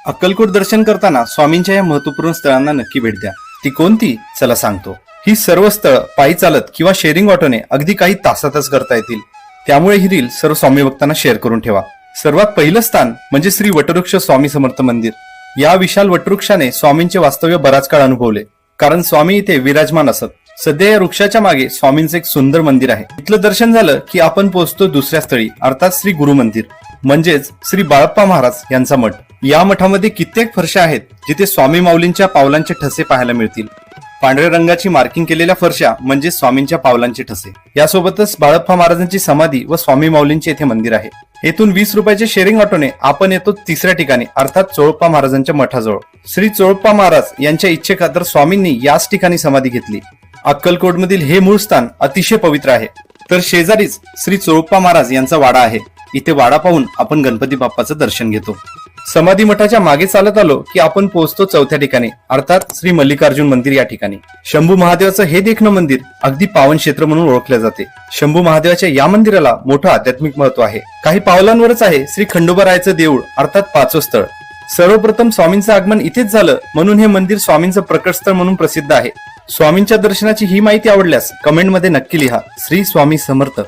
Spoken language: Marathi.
अक्कलकोट दर्शन करताना स्वामींच्या या महत्वपूर्ण स्थळांना नक्की भेट द्या. ती कोणती? चला सांगतो. ही सर्व स्थळ पायी चालत किंवा शेअरिंग ऑटोने अगदी काही तासातच करता येतील. त्यामुळे ही रील सर्व स्वामी भक्तांना शेअर करून ठेवा. सर्वात पहिलं स्थान म्हणजे श्री वटवृक्ष स्वामी समर्थ मंदिर. या विशाल वटवृक्षाने स्वामींचे वास्तव्य बराच काळ अनुभवले, कारण स्वामी इथे विराजमान असत. सध्या या वृक्षाच्या मागे स्वामींचं एक सुंदर मंदिर आहे. इथलं दर्शन झालं की आपण पोहोचतो दुसऱ्या स्थळी, अर्थात श्री गुरु मंदिर म्हणजेच श्री बाळप्पा महाराज यांचा मठ. या मठामध्ये कित्येक फरशा आहेत जिथे स्वामी माऊलींच्या पावलांचे ठसे पाहायला मिळतील. पांढऱ्या रंगाची मार्किंग केलेल्या फरशा म्हणजे स्वामींच्या पावलांचे ठसे. यासोबतच बाळप्पा महाराजांची समाधी व स्वामी माऊलींचे येथे मंदिर आहे. येथून 20 रुपयाचे शेअरिंग ऑटोने आपण येतो तिसऱ्या ठिकाणी, अर्थात चोळप्पा महाराजांच्या मठाजवळ. श्री चोळप्पा महाराज यांच्या इच्छेखातर स्वामींनी याच ठिकाणी समाधी घेतली. अक्कलकोटमधील हे मूळ स्थान अतिशय पवित्र आहे. तर शेजारीच श्री चोळप्पा महाराज यांचा वाडा आहे. इथे वाडा पाहून आपण गणपती बाप्पाचं दर्शन घेतो. समाधी मठाच्या मागे चालत आलो की आपण पोहोचतो चौथ्या ठिकाणी, अर्थात श्री मल्लिकार्जुन मंदिर या ठिकाणी. शंभू महादेवाचं हे देखणं मंदिर अगदी पावन क्षेत्र म्हणून ओळखले जाते. शंभू महादेवाच्या या मंदिराला मोठं आध्यात्मिक महत्व आहे. काही पावलांवरच आहे श्री खंडोबारायाचं देऊळ, अर्थात पाचवं स्थळ. सर्वप्रथम स्वामींचं आगमन इथेच झालं म्हणून हे मंदिर स्वामींचं प्रकट स्थळ म्हणून प्रसिद्ध आहे. स्वामींच्या दर्शनाची ही माहिती आवडल्यास कमेंटमध्ये नक्की लिहा. श्री स्वामी समर्थ.